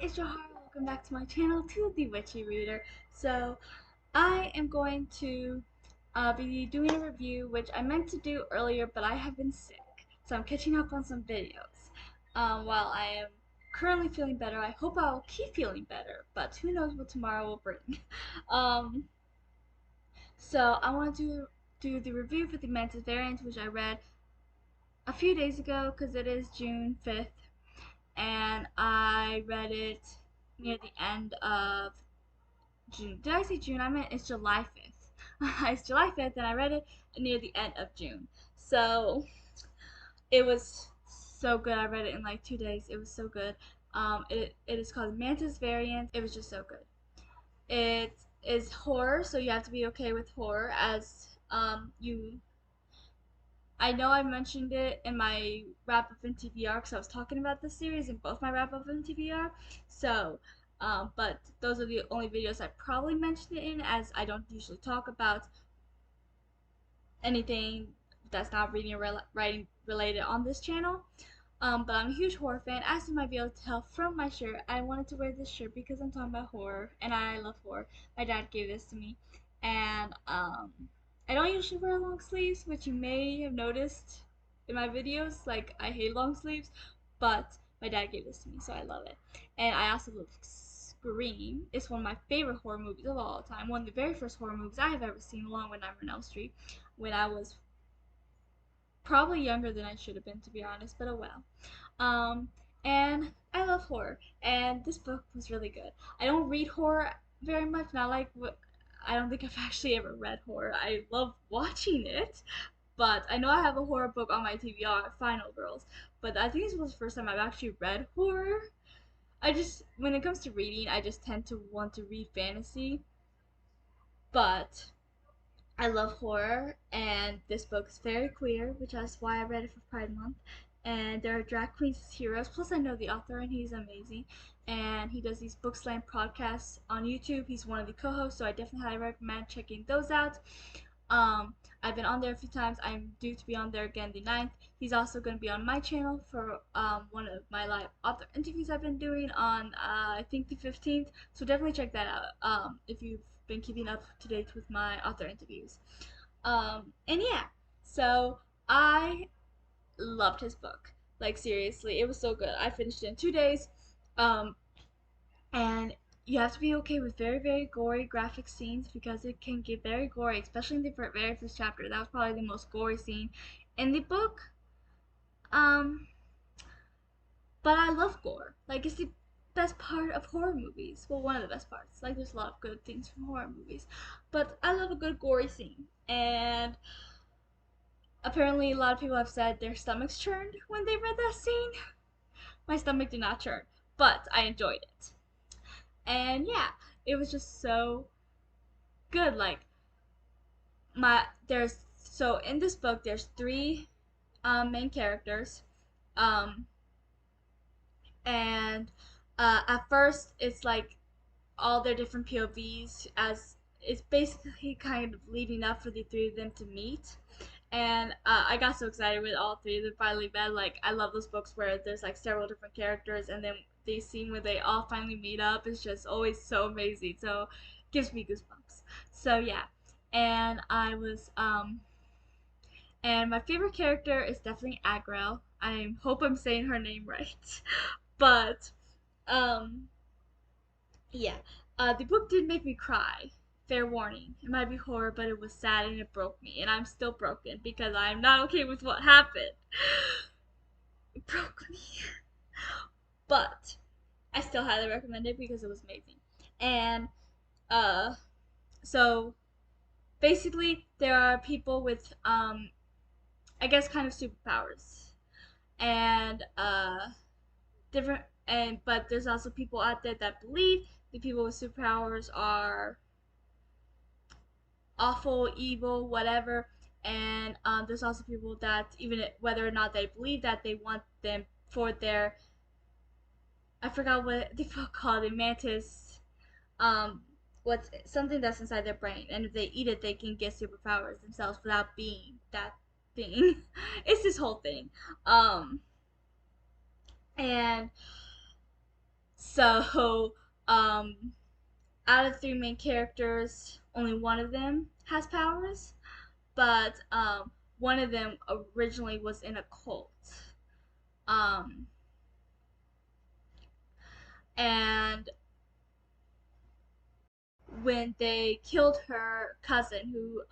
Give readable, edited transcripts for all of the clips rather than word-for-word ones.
it's Johara. Welcome back to my channel, to the Witchy Reader. So, I am going to be doing a review, which I meant to do earlier, but I have been sick. So I'm catching up on some videos. While I am currently feeling better, I hope I will keep feeling better, but who knows what tomorrow will bring. um, so I want to do the review for the Mantis variant, which I read a few days ago, because it is June 5th. And I read it near the end of June. Did I say June? I meant it's July 5th. It's July 5th, and I read it near the end of June. So it was so good. I read it in like 2 days. It was so good. It is called Mantis variant. It was just so good. It is horror, so you have to be okay with horror, as you I know I mentioned it in my wrap up in TBR because I was talking about this series in both my wrap up in TBR. So, but those are the only videos I probably mentioned it in, as I don't usually talk about anything that's not reading or writing related on this channel. But I'm a huge horror fan. As you might be able to tell from my shirt, I wanted to wear this shirt because I'm talking about horror, and I love horror. My dad gave this to me, and I don't usually wear long sleeves, which you may have noticed in my videos. Like, I hate long sleeves, but my dad gave this to me, so I love it. And I also love Scream. It's one of my favorite horror movies of all time. One of the very first horror movies I have ever seen, along with Nightmare on Elm Street, when I was probably younger than I should have been, to be honest, but oh well. Um, and I love horror, and this book was really good. I don't read horror very much, not like what I don't think I've actually ever read horror. I love watching it, but I know I have a horror book on my TBR, Final Girls, but I think this was the first time I've actually read horror. When it comes to reading, I just tend to want to read fantasy, but I love horror, and this book is very queer, which is why I read it for Pride Month. And there are drag queens as heroes. Plus, I know the author, and he's amazing. And he does these book slam podcasts on YouTube. He's one of the co-hosts, so I definitely highly recommend checking those out. I've been on there a few times. I'm due to be on there again the 9th. He's also going to be on my channel for one of my live author interviews I've been doing on I think the 15th. So definitely check that out if you've been keeping up to date with my author interviews. And yeah, so I loved his book. Like, seriously, it was so good. I finished it in 2 days. Um, and you have to be okay with very, very gory graphic scenes because it can get very gory, especially in the very first chapter. That was probably the most gory scene in the book. Um, but I love gore. Like, it's the best part of horror movies. Well, one of the best parts. Like, there's a lot of good things from horror movies, but I love a good gory scene. And apparently, a lot of people have said their stomachs churned when they read that scene. My stomach did not churn, but I enjoyed it. And yeah, it was just so good. Like, in this book there's three main characters, um, and at first it's like all their different POVs, as it's basically kind of leading up for the three of them to meet. And I got so excited with all three of them finally met. Like, I love those books where there's like several different characters, and then they scene where they all finally meet up is just always so amazing. So gives me goosebumps. So yeah, and I was and my favorite character is definitely Agrel. I hope I'm saying her name right. But um yeah. The book did make me cry. Fair warning. It might be horror, but it was sad and it broke me. And I'm still broken because I'm not okay with what happened. It broke me. But I still highly recommend it because it was amazing. And uh so basically there are people with I guess kind of superpowers. And different and but there's also people out there that believe the people with superpowers are awful, evil, whatever. And there's also people that, even whether or not they believe that, they want them for their, I forgot what they call it, Mantis, um, what's something that's inside their brain, and if they eat it, they can get superpowers themselves without being that thing. It's this whole thing, and So, um, out of three main characters, only one of them has powers, but one of them originally was in a cult. Um, and when they killed her cousin, who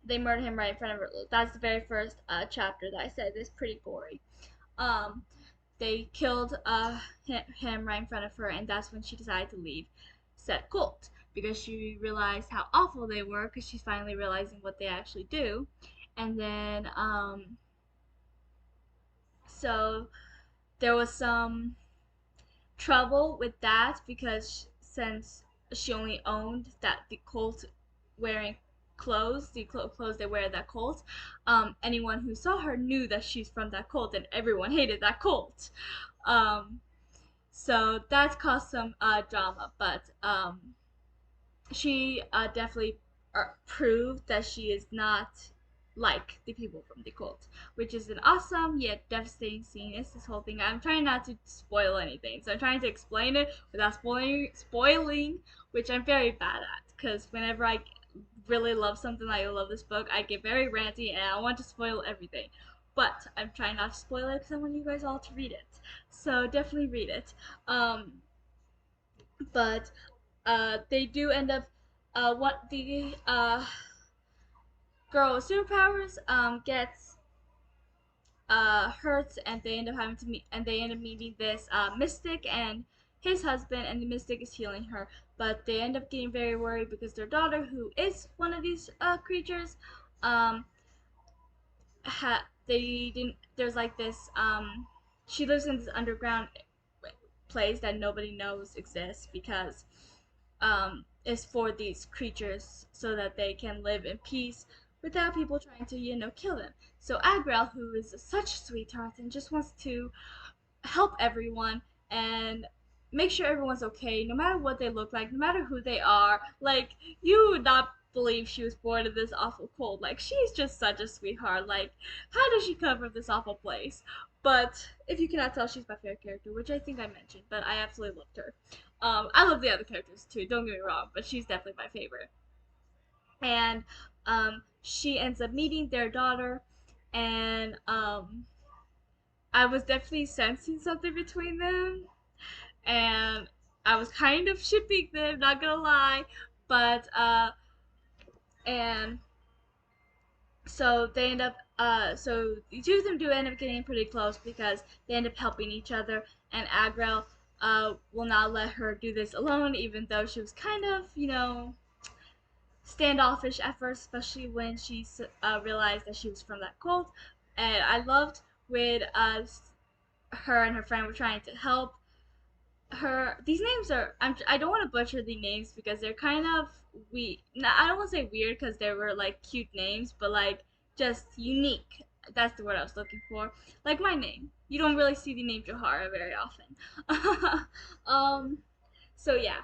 they murdered him right in front of her. That's the very first chapter that I said is pretty gory. Um, they killed him right in front of her, and that's when she decided to leave said cult because she realized how awful they were because she's finally realizing what they actually do. And then so there was some trouble with that because since she only owned that the cult wearing clothes, the clothes they wear at that cult, anyone who saw her knew that she's from that cult, and everyone hated that cult. Um, so that caused some drama, but she definitely proved that she is not like the people from the cult, which is an awesome yet devastating scene. It's this whole thing. I'm trying not to spoil anything, so I'm trying to explain it without spoiling, which I'm very bad at. Because whenever I really love something, like I love this book, I get very ranty and I want to spoil everything. But I'm trying not to spoil it because I want you guys all to read it. So definitely read it. Um, but they do end up what the girl with superpowers gets hurt, and they end up having to meet, and they end up meeting this mystic and his husband, and the mystic is healing her. But they end up getting very worried because their daughter, who is one of these creatures, um, they didn't. There's like this. She lives in this underground place that nobody knows exists because is for these creatures so that they can live in peace without people trying to, kill them. So Agrel, who is such a sweetheart and just wants to help everyone and make sure everyone's okay, no matter what they look like, no matter who they are. Like, you would not believe she was born in this awful cold. Like, she's just such a sweetheart. Like, how does she come from this awful place? But if you cannot tell, she's my favorite character, which I think I mentioned, but I absolutely loved her. I love the other characters too, don't get me wrong, but she's definitely my favorite. And she ends up meeting their daughter, and I was definitely sensing something between them, and I was kind of shipping them, not gonna lie, but and so they end up so the two of them do end up getting pretty close because they end up helping each other, and Agrel will not let her do this alone, even though she was kind of, standoffish at first, especially when she realized that she was from that cult. And I loved when her and her friend were trying to help her. These names are I don't want to butcher the names because they're kind of we. I don't want to say weird because they were like cute names, but like just unique. That's the word I was looking for. Like my name. You don't really see the name Johara very often. um. So yeah,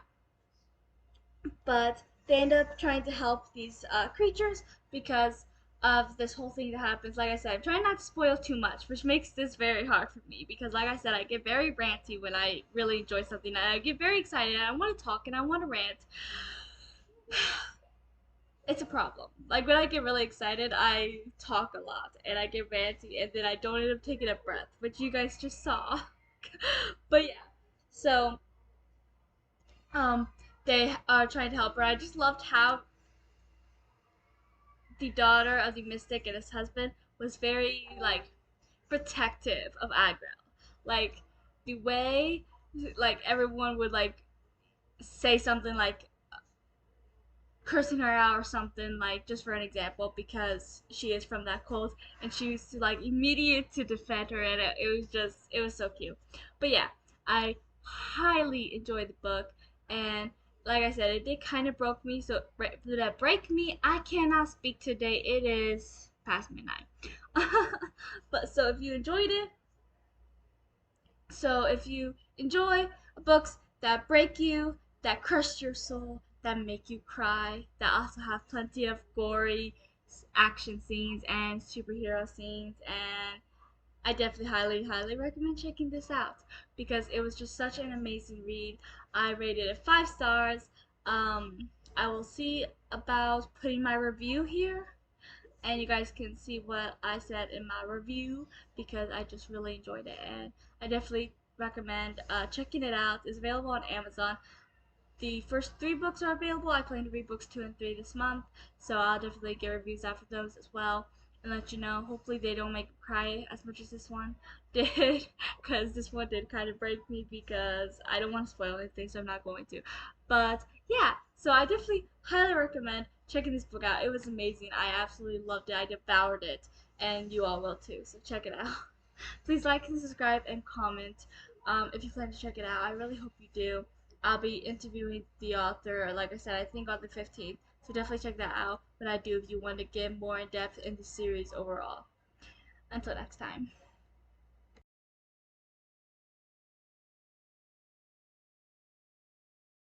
but they end up trying to help these creatures because of this whole thing that happens. Like I said, I'm trying not to spoil too much, which makes this very hard for me because, like I said, I get very ranty when I really enjoy something. And I get very excited and I want to talk and I want to rant. It's a problem. Like when I get really excited, I talk a lot and I get ranty and then I don't end up taking a breath, which you guys just saw. But yeah, so um, they are trying to help her. I just loved how the daughter of the mystic and his husband was very like protective of Agrel. Like the way like everyone would like say something like cursing her out or something, like just for an example, because she is from that cult, and she was like immediate to defend her, and it was so cute. But yeah, I highly enjoyed the book, and like I said, it did kind of broke me. So that break me, I cannot speak today. It is past midnight. But so if you enjoyed it, so if you enjoy books that break you, that crush your soul, that make you cry, that also have plenty of gory action scenes and superhero scenes, and I definitely highly recommend checking this out because it was just such an amazing read. I rated it 5 stars. I will see about putting my review here, and you guys can see what I said in my review because I just really enjoyed it, and I definitely recommend checking it out. It's available on Amazon. The first 3 books are available. I plan to read books 2 and 3 this month, so I'll definitely get reviews out for those as well and let you know. Hopefully, they don't make me cry as much as this one did, because this one did kind of break me because I don't want to spoil anything, so I'm not going to. But yeah, so I definitely highly recommend checking this book out. It was amazing. I absolutely loved it. I devoured it, and you all will too, so check it out. Please like and subscribe and comment if you plan to check it out. I really hope you do. I'll be interviewing the author, like I said, I think on the 15th. So definitely check that out when I do if you want to get more in depth in the series overall. Until next time.